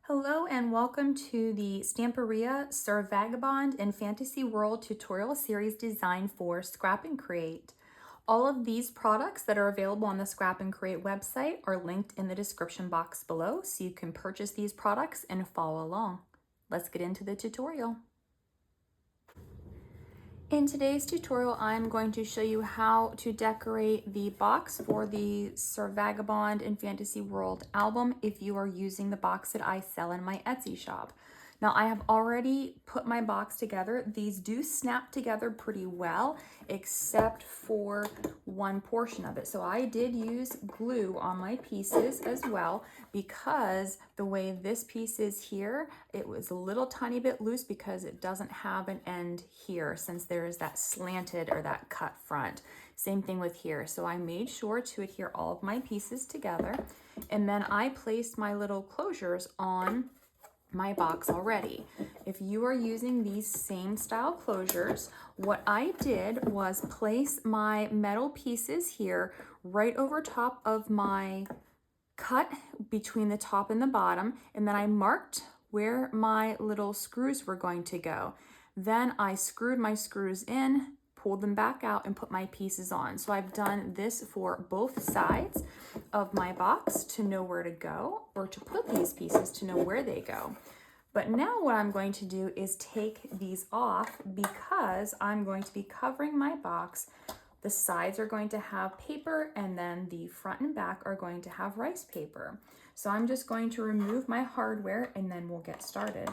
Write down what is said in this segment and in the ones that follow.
Hello and welcome to the Stamperia Sir Vagabond and Fantasy World tutorial series designed for Scrap and Create. All of these products that are available on the Scrap and Create website are linked in the description box below, so you can purchase these products and follow along. Let's get into the tutorial. In today's tutorial, I'm going to show you how to decorate the box for the Sir Vagabond and Fantasy World album if you are using the box that I sell in my Etsy shop. Now, I have already put my box together. These do snap together pretty well, except for one portion of it. So I did use glue on my pieces as well, because the way this piece is here, it was a little tiny bit loose because it doesn't have an end here, since there is that slanted or that cut front. Same thing with here. So I made sure to adhere all of my pieces together, and then I placed my little closures on my box already. If you are using these same style closures, what I did was place my metal pieces here right over top of my cut between the top and the bottom, and then I marked where my little screws were going to go. Then I screwed my screws in, pulled them back out, and put my pieces on. So I've done this for both sides of my box to know where to go, or to put these pieces to know where they go. But now what I'm going to do is take these off, because I'm going to be covering my box. The sides are going to have paper, and then the front and back are going to have rice paper. So I'm just going to remove my hardware, and then we'll get started.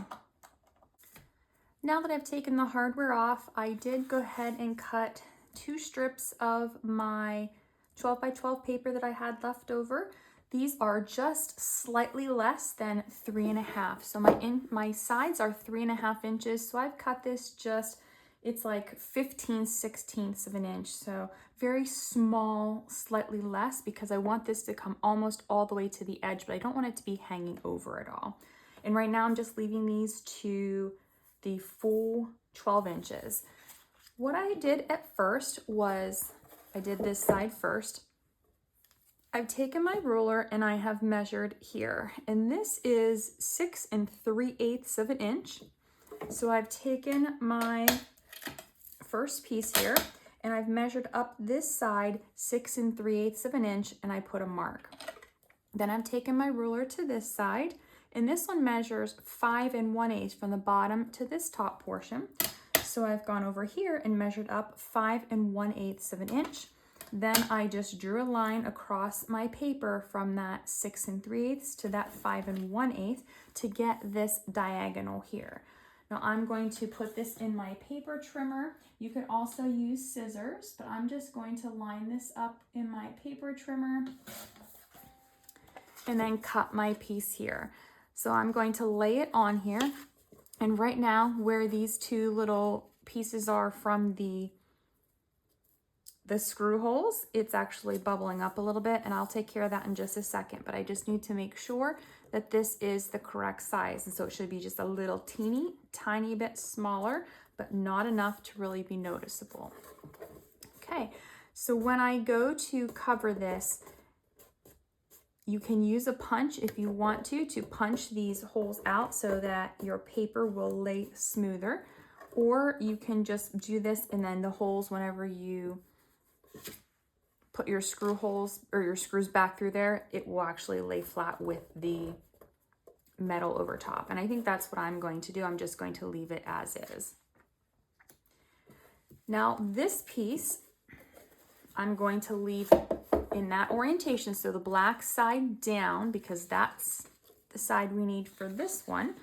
Now that I've taken the hardware off, I did go ahead and cut 2 strips of my 12 by 12 paper that I had left over. These are just slightly less than 3.5. So my sides are 3.5 inches. So I've cut this just, it's like 15/16 of an inch. So very small, slightly less, because I want this to come almost all the way to the edge, but I don't want it to be hanging over at all. And right now I'm just leaving these to the full 12 inches. What I did at first was, I did this side first. I've taken my ruler and I have measured here, and this is 6 3/8 of an inch. So I've taken my first piece here and I've measured up this side 6 3/8 of an inch, and I put a mark. Then I've taken my ruler to this side, and this one measures 5 1/8 from the bottom to this top portion. So I've gone over here and measured up 5 1/8 of an inch. Then I just drew a line across my paper from that 6 3/8 to that 5 1/8 to get this diagonal here. Now I'm going to put this in my paper trimmer. You could also use scissors, but I'm just going to line this up in my paper trimmer and then cut my piece here. So I'm going to lay it on here, and right now where these 2 little pieces are from the screw holes, it's actually bubbling up a little bit, and I'll take care of that in just a second, but I just need to make sure that this is the correct size. And so it should be just a little tiny bit smaller, but not enough to really be noticeable. Okay, so when I go to cover this, you can use a punch if you want to punch these holes out so that your paper will lay smoother, or you can just do this, and then the holes, whenever you put your screw holes or your screws back through there, it will actually lay flat with the metal over top. And I think that's what I'm going to do. I'm just going to leave it as is. Now this piece, I'm going to leave in that orientation, so the black side down, because that's the side we need for this one.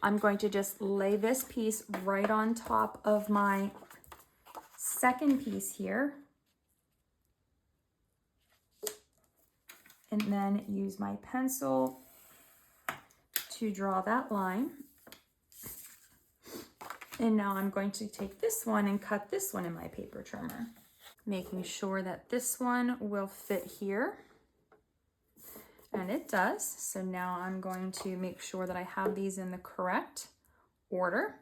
I'm going to just lay this piece right on top of my second piece here, and then use my pencil to draw that line. And now I'm going to take this one and cut this one in my paper trimmer, making sure that this one will fit here. And it does. So now I'm going to make sure that I have these in the correct order.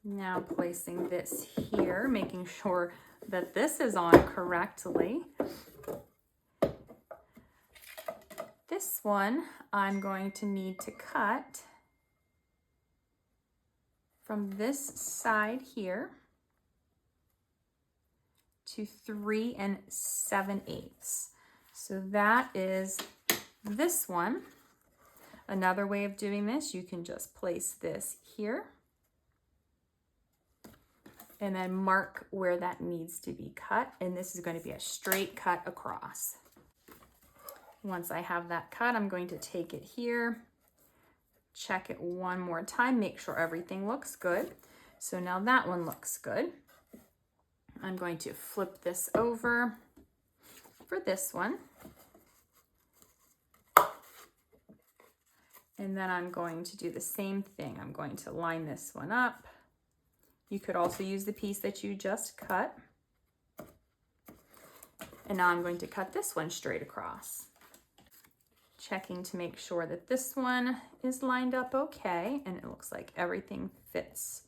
Now placing this here, making sure that this is on correctly. This one I'm going to need to cut from this side here to 3 7/8. So that is this one. Another way of doing this, you can just place this here and then mark where that needs to be cut. And this is going to be a straight cut across. Once I have that cut, I'm going to take it here, check it one more time, make sure everything looks good. So now that one looks good. I'm going to flip this over for this one. And then I'm going to do the same thing. I'm going to line this one up. You could also use the piece that you just cut. And now I'm going to cut this one straight across. Checking to make sure that this one is lined up okay, and it looks like everything fits.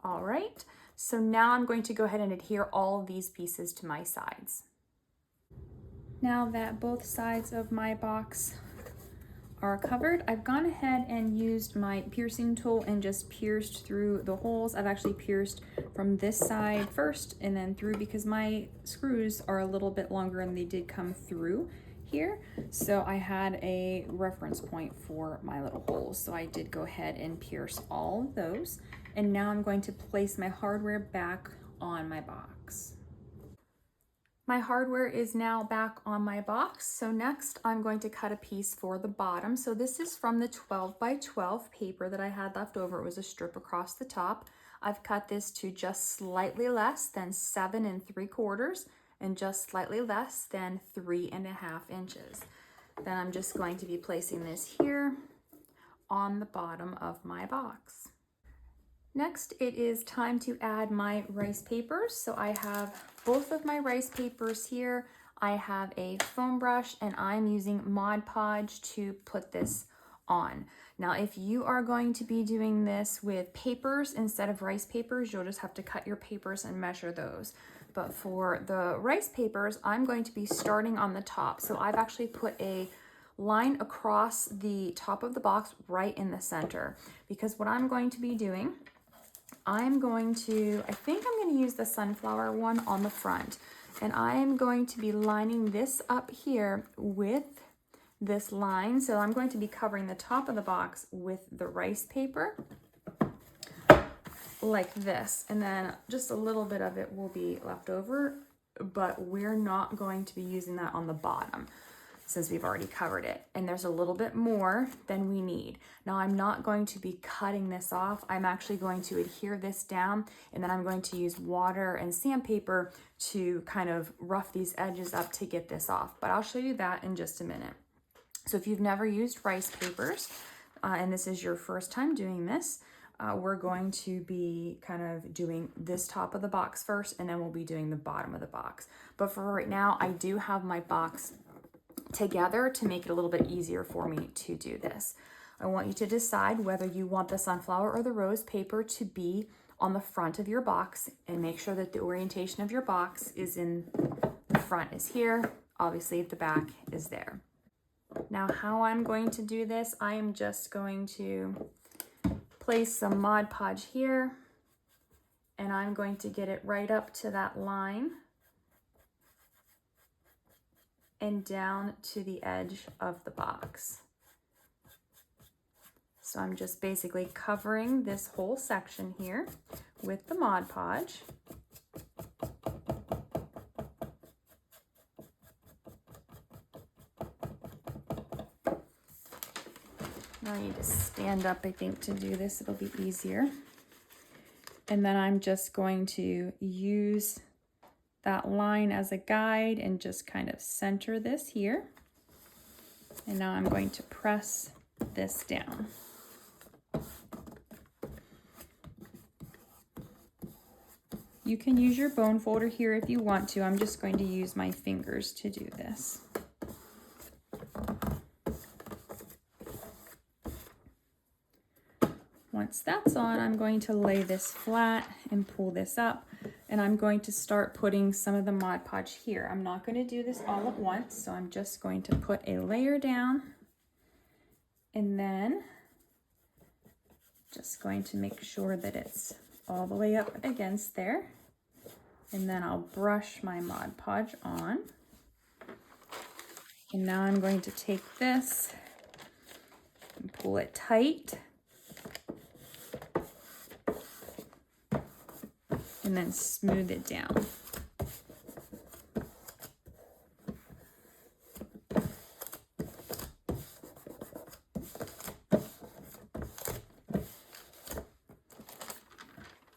All right, so now I'm going to go ahead and adhere all of these pieces to my sides. Now that both sides of my box are covered, I've gone ahead and used my piercing tool and just pierced through the holes. I've actually pierced from this side first and then through, because my screws are a little bit longer and they did come through here. So I had a reference point for my little holes. So I did go ahead and pierce all of those. And now I'm going to place my hardware back on my box. My hardware is now back on my box. So next I'm going to cut a piece for the bottom. So this is from the 12 by 12 paper that I had left over. It was a strip across the top. I've cut this to just slightly less than 7 3/4 and just slightly less than 3.5 inches. Then I'm just going to be placing this here on the bottom of my box. Next, it is time to add my rice papers. So I have both of my rice papers here. I have a foam brush and I'm using Mod Podge to put this on. Now, if you are going to be doing this with papers instead of rice papers, you'll just have to cut your papers and measure those. But for the rice papers, I'm going to be starting on the top. So I've actually put a line across the top of the box right in the center, because what I'm going to be doing, I think I'm going to use the sunflower one on the front, and I'm going to be lining this up here with this line. So I'm going to be covering the top of the box with the rice paper like this, and then just a little bit of it will be left over, but we're not going to be using that on the bottom since we've already covered it, and there's a little bit more than we need. Now I'm not going to be cutting this off. I'm actually going to adhere this down, and then I'm going to use water and sandpaper to kind of rough these edges up to get this off, but I'll show you that in just a minute. So if you've never used rice papers and this is your first time doing this, we're going to be kind of doing this top of the box first, and then we'll be doing the bottom of the box. But for right now, I do have my box together to make it a little bit easier for me to do this. I want you to decide whether you want the sunflower or the rose paper to be on the front of your box, and make sure that the orientation of your box is in the front is here. Obviously the back is there. Now how I'm going to do this, I am just going to place some Mod Podge here, and I'm going to get it right up to that line and down to the edge of the box. So I'm just basically covering this whole section here with the Mod Podge. Now I need to stand up, I think, to do this. It'll be easier. And then I'm just going to use that line as a guide and just kind of center this here. And now I'm going to press this down. You can use your bone folder here if you want to. I'm just going to use my fingers to do this. Once that's on, I'm going to lay this flat and pull this up. And I'm going to start putting some of the Mod Podge here. I'm not going to do this all at once, so I'm just going to put a layer down and then just going to make sure that it's all the way up against there. And then I'll brush my Mod Podge on. And now I'm going to take this and pull it tight. And then smooth it down.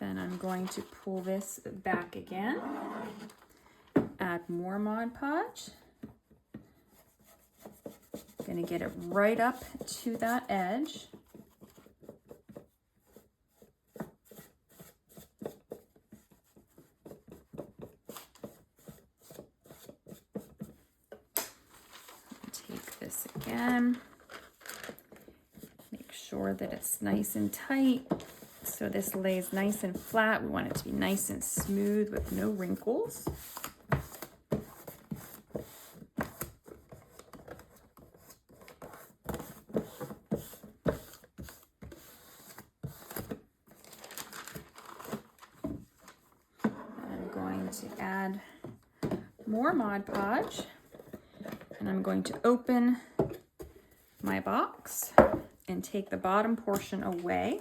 Then I'm going to pull this back again, add more Mod Podge. Gonna get it right up to that edge. Take this again, make sure that it's nice and tight. So this lays nice and flat. We want it to be nice and smooth with no wrinkles. I'm going to add more Mod Podge, and I'm going to open my box and take the bottom portion away.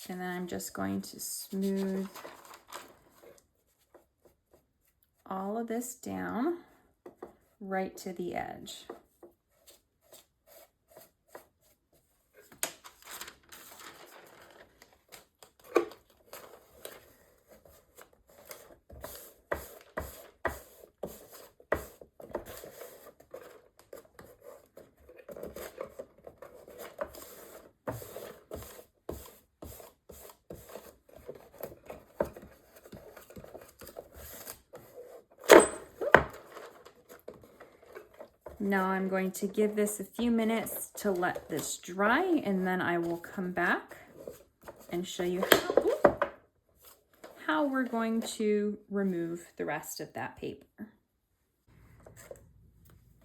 And then I'm just going to smooth all of this down right to the edge. Now I'm going to give this a few minutes to let this dry, and then I will come back and show you how we're going to remove the rest of that paper.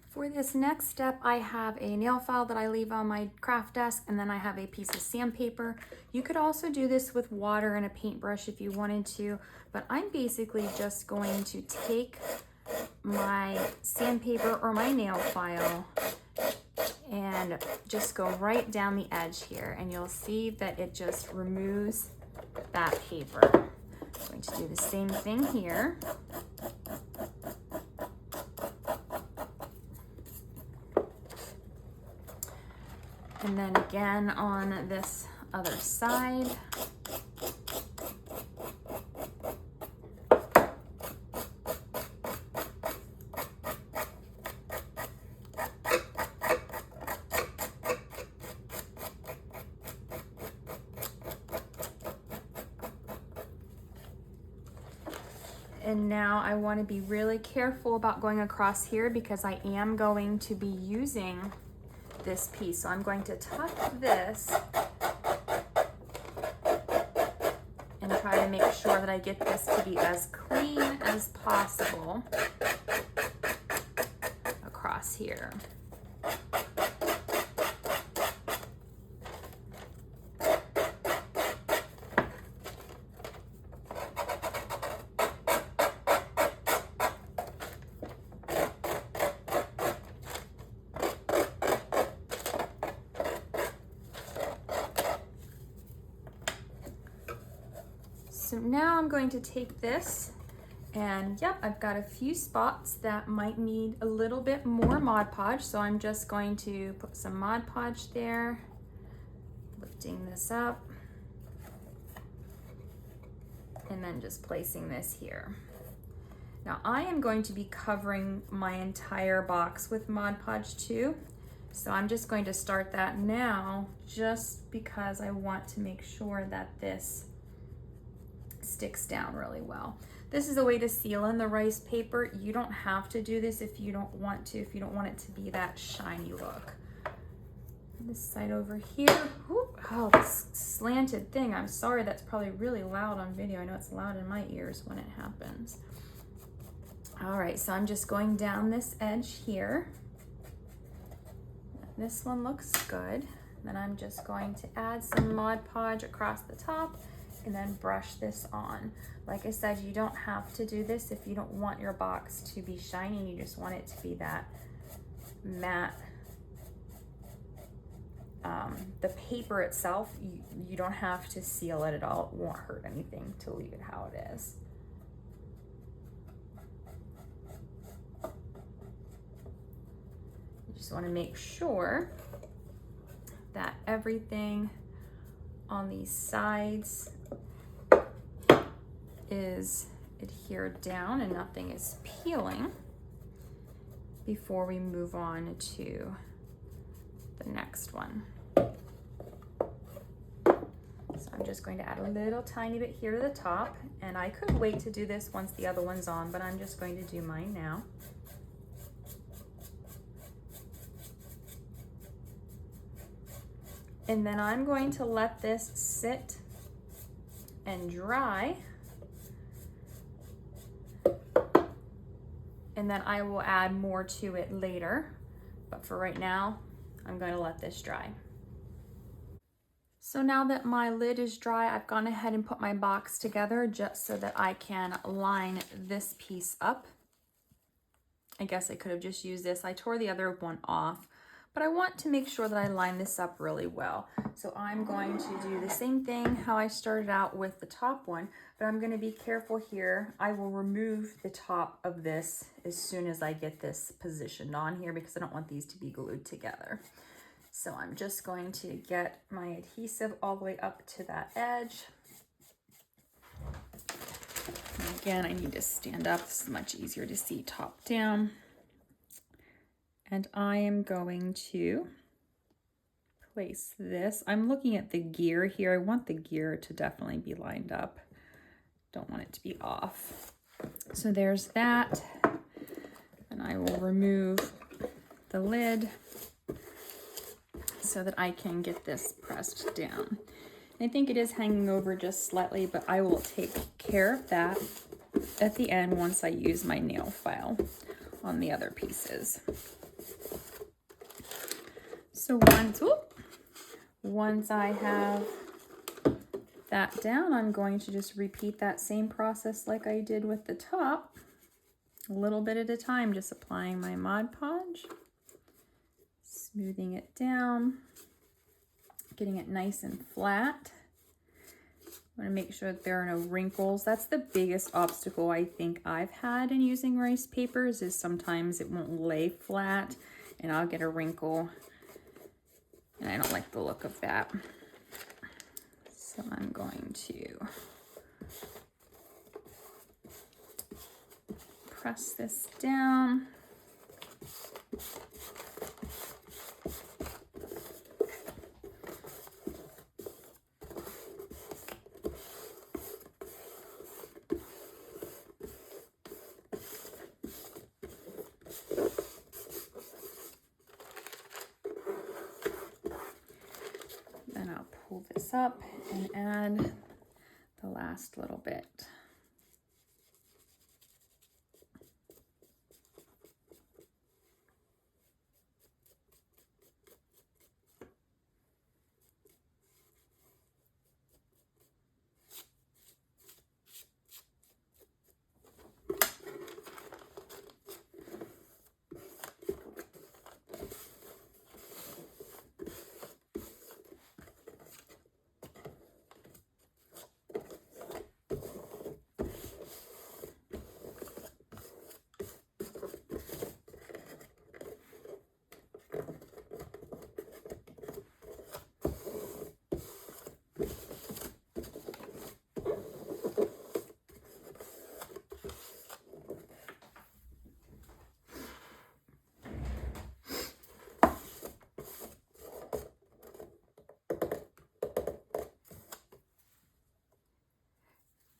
For this next step, I have a nail file that I leave on my craft desk, and then I have a piece of sandpaper. You could also do this with water and a paintbrush if you wanted to, but I'm basically just going to take my sandpaper or my nail file and just go right down the edge here, and you'll see that it just removes that paper. I'm going to do the same thing here. And then again on this other side. And now I want to be really careful about going across here because I am going to be using this piece. So I'm going to tuck this and try to make sure that I get this to be as clean as possible across here. So now I'm going to take this and yep, I've got a few spots that might need a little bit more Mod Podge. So I'm just going to put some Mod Podge there, lifting this up, and then just placing this here. Now I am going to be covering my entire box with Mod Podge too. So I'm just going to start that now just because I want to make sure that this sticks down really well. This is a way to seal in the rice paper. You don't have to do this if you don't want to, if you don't want it to be that shiny look. This side over here. Ooh, oh, this slanted thing. I'm sorry, that's probably really loud on video. I know it's loud in my ears when it happens. All right, so I'm just going down this edge here. This one looks good. Then I'm just going to add some Mod Podge across the top and then brush this on. Like I said, you don't have to do this if you don't want your box to be shiny. You just want it to be that matte. The paper itself, you don't have to seal it at all. It won't hurt anything to leave it how it is. You just want to make sure that everything on these sides is adhered down and nothing is peeling before we move on to the next one. So I'm just going to add a little tiny bit here to the top, and I could wait to do this once the other one's on, but I'm just going to do mine now. And then I'm going to let this sit and dry. And then I will add more to it later. But for right now, I'm going to let this dry. So now that my lid is dry, I've gone ahead and put my box together just so that I can line this piece up. I guess I could have just used this. I tore the other one off, but I want to make sure that I line this up really well. So I'm going to do the same thing how I started out with the top one, but I'm going to be careful here. I will remove the top of this as soon as I get this positioned on here because I don't want these to be glued together. So I'm just going to get my adhesive all the way up to that edge. And again, I need to stand up. This is much easier to see top down. And I am going to place this. I'm looking at the gear here. I want the gear to definitely be lined up. Don't want it to be off. So there's that. And I will remove the lid so that I can get this pressed down. I think it is hanging over just slightly, but I will take care of that at the end once I use my nail file on the other pieces. So once I have that down, I'm going to just repeat that same process like I did with the top, a little bit at a time, just applying my Mod Podge, smoothing it down, getting it nice and flat. I want to make sure that there are no wrinkles. That's the biggest obstacle I think I've had in using rice papers, is sometimes it won't lay flat and I'll get a wrinkle, and I don't like the look of that. So I'm going to press this down. Then I'll pull this up and add the last little bit.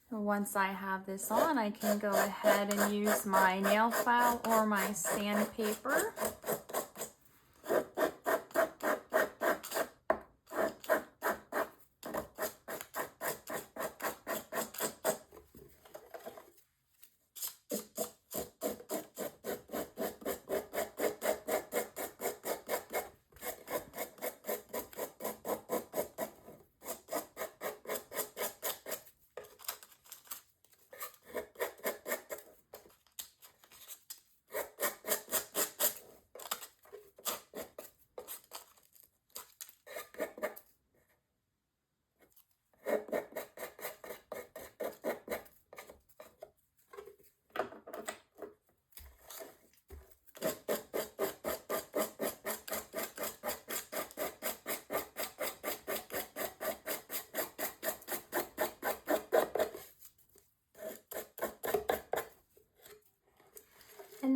Once I have this on, I can go ahead and use my nail file or my sandpaper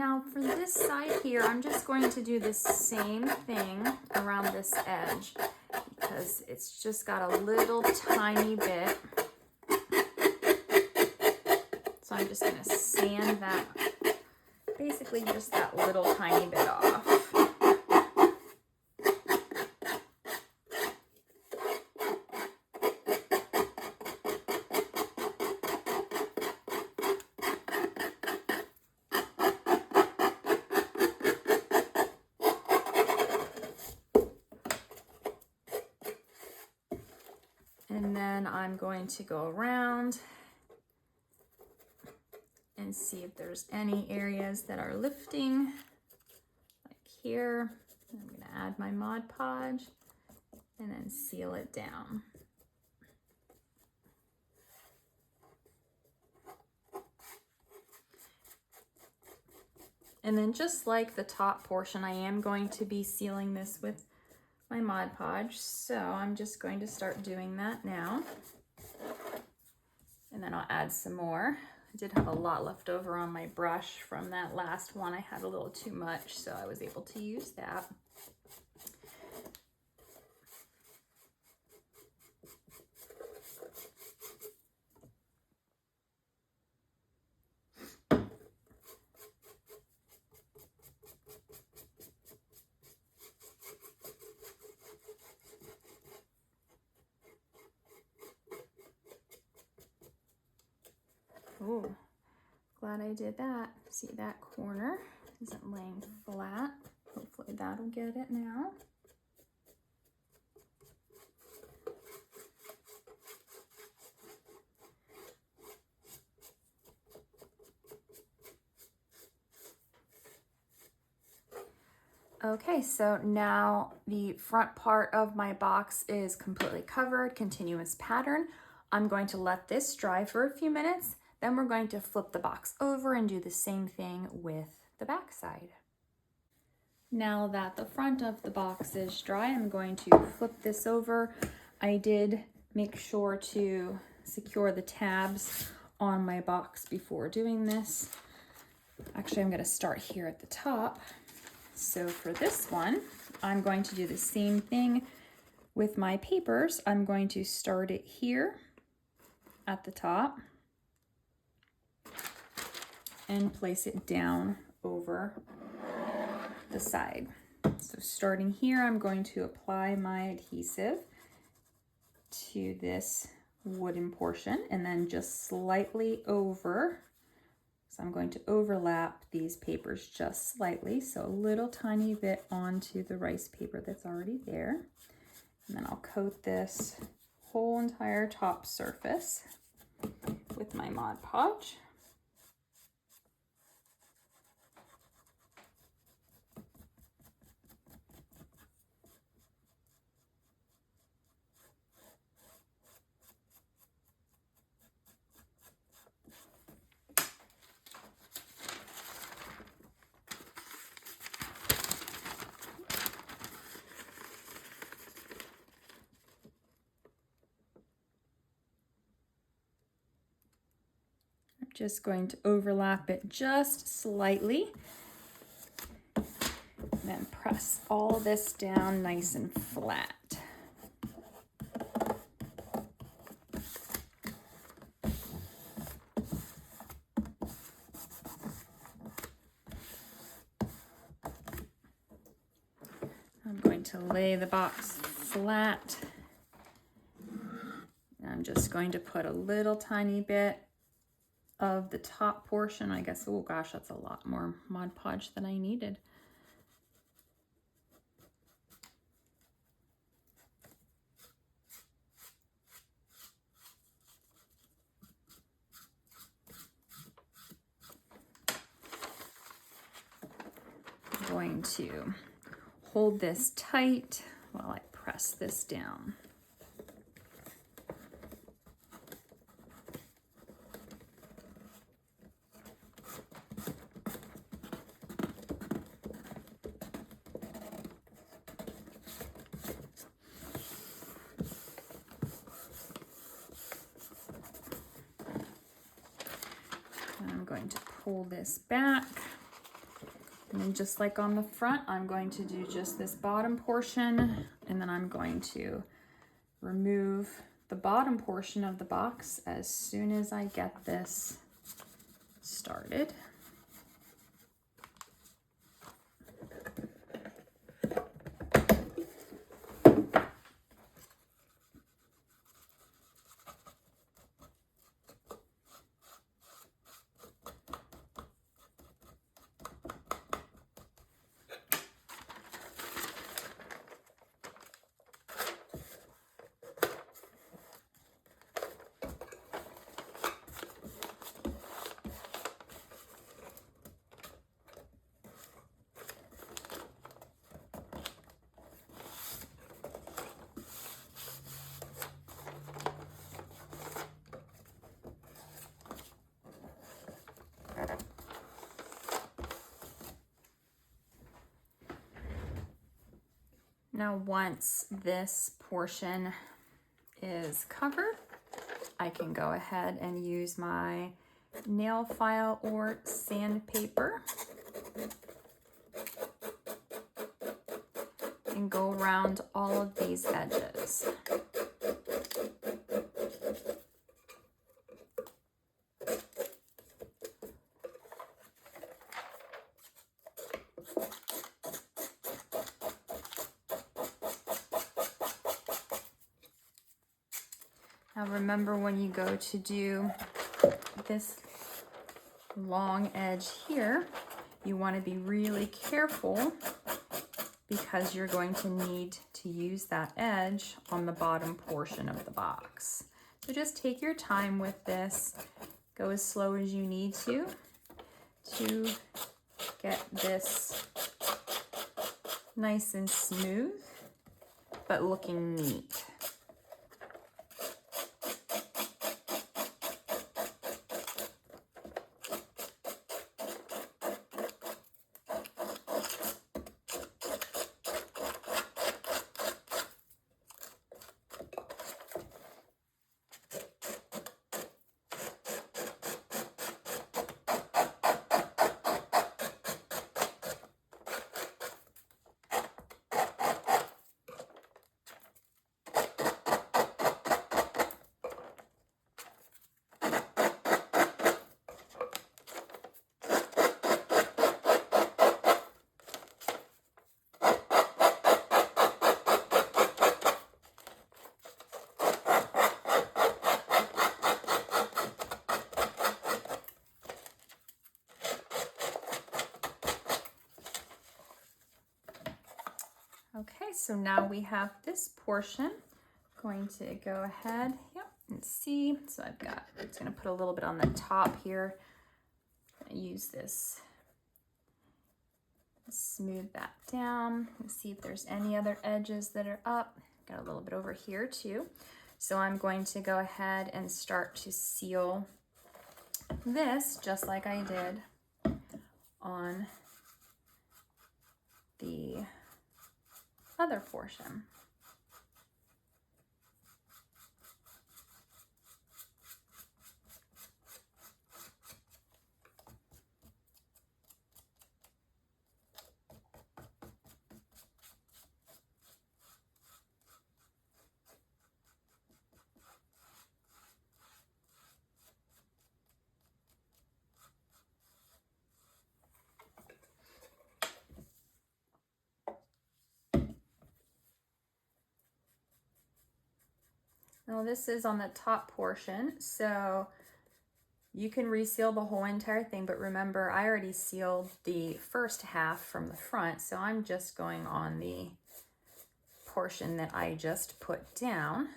now for this side here, I'm just going to do the same thing around this edge because it's just got a little tiny bit. So I'm just gonna sand that, basically just that little tiny bit off. And then I'm going to go around and see if there's any areas that are lifting, like here. I'm going to add my Mod Podge and then seal it down. And then just like the top portion, I am going to be sealing this with my Mod Podge, so I'm just going to start doing that now. And then I'll add some more. I did have a lot left over on my brush from that last one. I had a little too much, so I was able to use that. Oh, glad I did that. See, that corner isn't laying flat. Hopefully that'll get it now. Okay, so now the front part of my box is completely covered, continuous pattern. I'm going to let this dry for a few minutes. Then we're going to flip the box over and do the same thing with the back side. Now that the front of the box is dry, I'm going to flip this over. I did make sure to secure the tabs on my box before doing this. Actually, I'm going to start here at the top. So for this one, I'm going to do the same thing with my papers. I'm going to start it here at the top and place it down over the side. So starting here, I'm going to apply my adhesive to this wooden portion and then just slightly over. So I'm going to overlap these papers just slightly, so a little tiny bit onto the rice paper that's already there. And then I'll coat this whole entire top surface with my Mod Podge. Just going to overlap it just slightly, and then press all this down nice and flat. I'm going to lay the box flat. I'm just going to put a little tiny bit of the top portion. I guess, oh gosh, that's a lot more Mod Podge than I needed. I'm going to hold this tight while I press this down. I'm going to pull this back And then just like on the front, I'm going to do just this bottom portion, and then I'm going to remove the bottom portion of the box as soon as I get this started. Now, once this portion is covered, I can go ahead and use my nail file or sandpaper and go around all of these edges. Now remember, when you go to do this long edge here, you want to be really careful because you're going to need to use that edge on the bottom portion of the box. So just take your time with this. Go as slow as you need to get this nice and smooth, but looking neat. Okay, so now we have this portion. Going to go ahead, and see. So I'm just gonna put a little bit on the top here. I'm gonna use this, smooth that down, and see if there's any other edges that are up. Got a little bit over here too. So I'm going to go ahead and start to seal this just like I did on the other portion. Now this is on the top portion, so you can reseal the whole entire thing, but remember I already sealed the first half from the front, so I'm just going on the portion that I just put down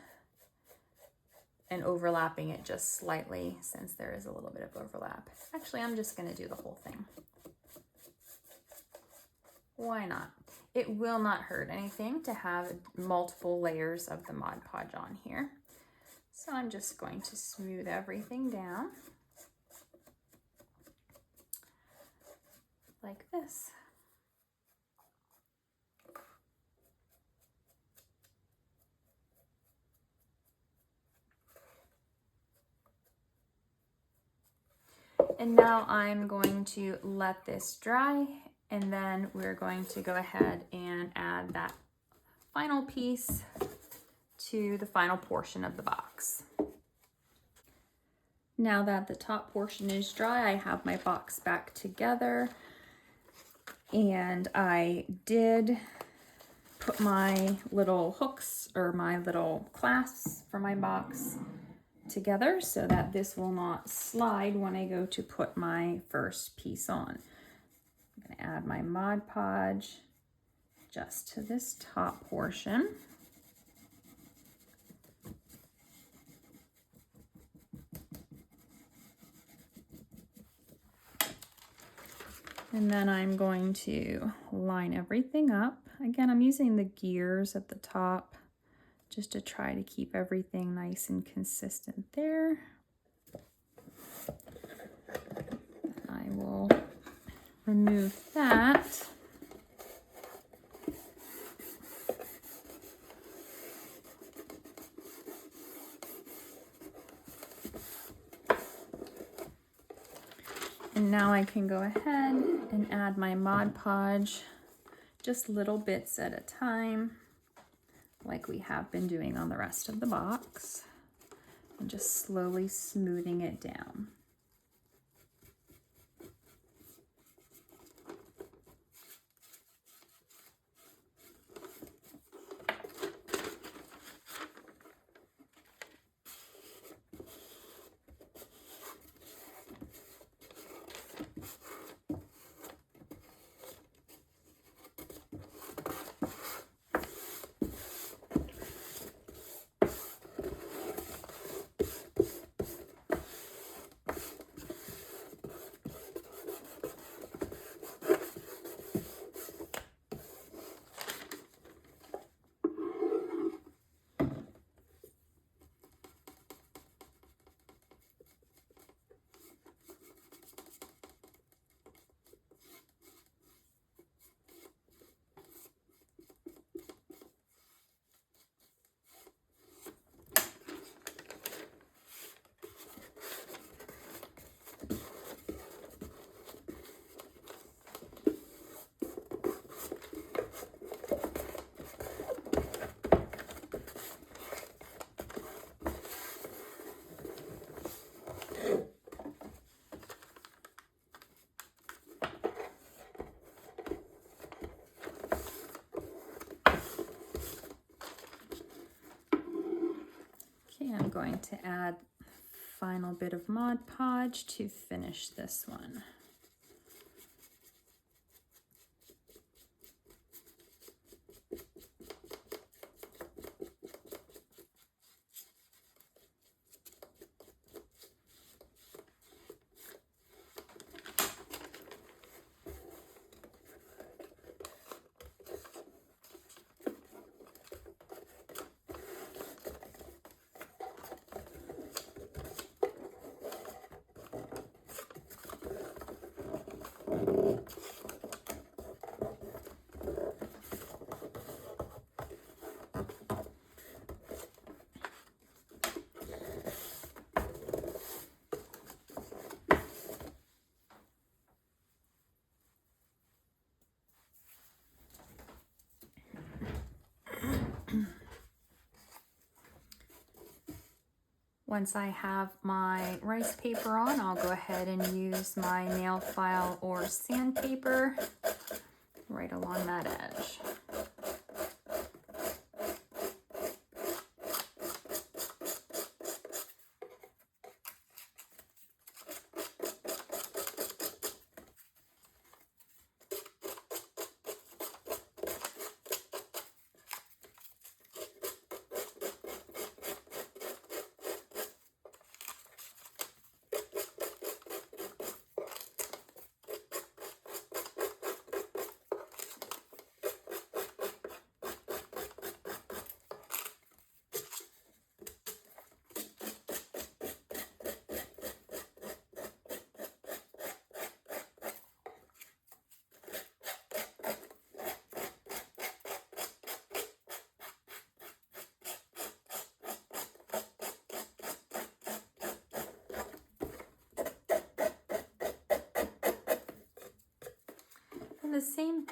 and overlapping it just slightly since there is a little bit of overlap. Actually, I'm just going to do the whole thing. Why not? It will not hurt anything to have multiple layers of the Mod Podge on here. So I'm just going to smooth everything down like this. And now I'm going to let this dry And then we're going to go ahead and add that final piece to the final portion of the box. Now that the top portion is dry, I have my box back together, and I did put my little hooks or my little clasps for my box together so that this will not slide when I go to put my first piece on. I'm going to add my Mod Podge just to this top portion. And then I'm going to line everything up. Again, I'm using the gears at the top just to try to keep everything nice and consistent there. I will remove that. And now I can go ahead and add my Mod Podge, just little bits at a time, like we have been doing on the rest of the box, and just slowly smoothing it down. I'm going to add final bit of Mod Podge to finish this one. Once I have my rice paper on, I'll go ahead and use my nail file or sandpaper right along that edge.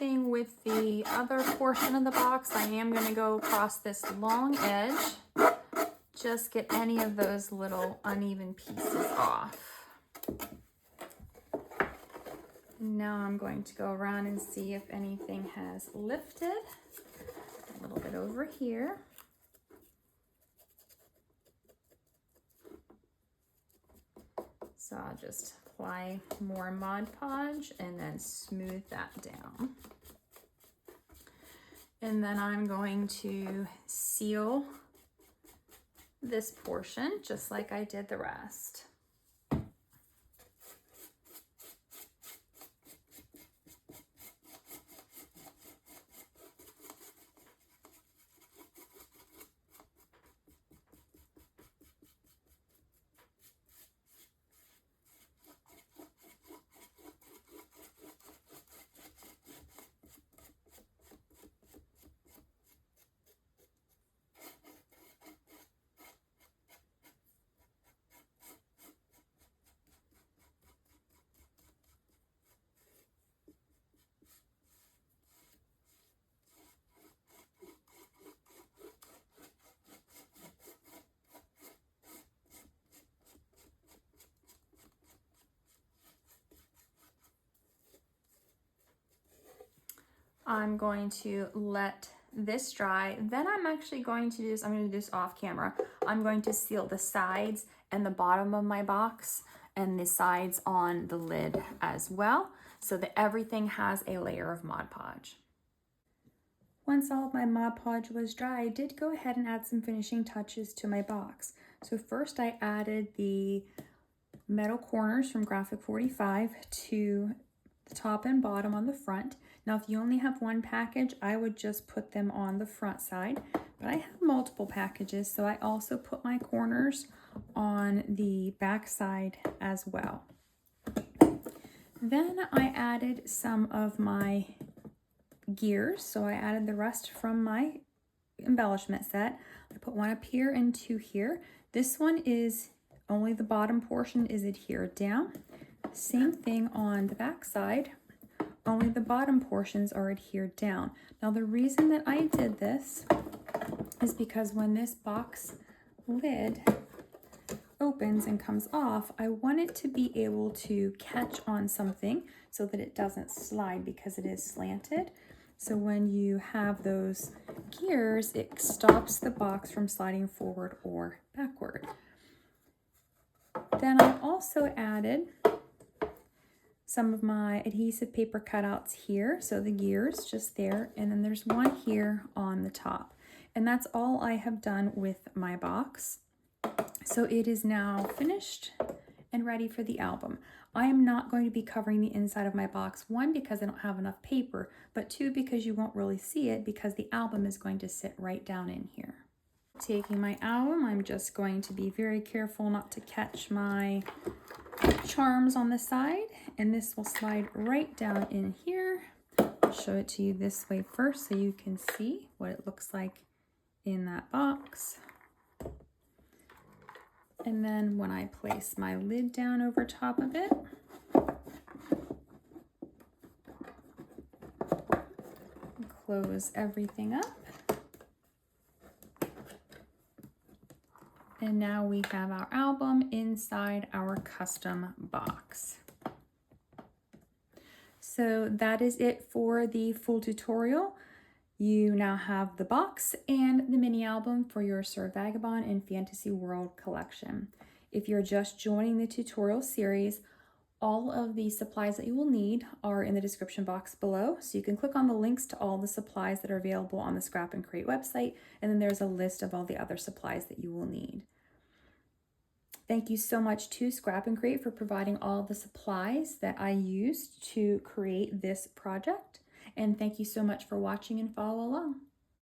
thing with the other portion of the box. I am going to go across this long edge, just get any of those little uneven pieces off. Now I'm going to go around and see if anything has lifted. A little bit over here. So I'll just apply more Mod Podge and then smooth that down. And then I'm going to seal this portion just like I did the rest. I'm going to let this dry. Then I'm actually going to do this, I'm going to do this off camera. I'm going to seal the sides and the bottom of my box and the sides on the lid as well, so that everything has a layer of Mod Podge. Once all of my Mod Podge was dry, I did go ahead and add some finishing touches to my box. So first I added the metal corners from Graphic 45 to the top and bottom on the front. Now, if you only have one package, I would just put them on the front side, but I have multiple packages, so I also put my corners on the back side as well. Then I added some of my gears, so I added the rest from my embellishment set. I put one up here and two here. This one is only the bottom portion is adhered down. Same thing on the back side. Only the bottom portions are adhered down. Now the reason that I did this is because when this box lid opens and comes off, I want it to be able to catch on something so that it doesn't slide because it is slanted. So when you have those gears, it stops the box from sliding forward or backward. Then I also added some of my adhesive paper cutouts here, so the gears just there, and then there's one here on the top. And that's all I have done with my box. So it is now finished and ready for the album. I am not going to be covering the inside of my box, one, because I don't have enough paper, but two, because you won't really see it because the album is going to sit right down in here. Taking my album, I'm just going to be very careful not to catch my charms on the side, and this will slide right down in here. I'll show it to you this way first so you can see what it looks like in that box. And then when I place my lid down over top of it, close everything up. And now we have our album inside our custom box. So that is it for the full tutorial. You now have the box and the mini album for your Sir Vagabond and Fantasy World collection. If you're just joining the tutorial series, all of the supplies that you will need are in the description box below. So you can click on the links to all the supplies that are available on the Scrap and Create website, and then there's a list of all the other supplies that you will need. Thank you so much to Scrap and Create for providing all the supplies that I used to create this project. And thank you so much for watching and follow along.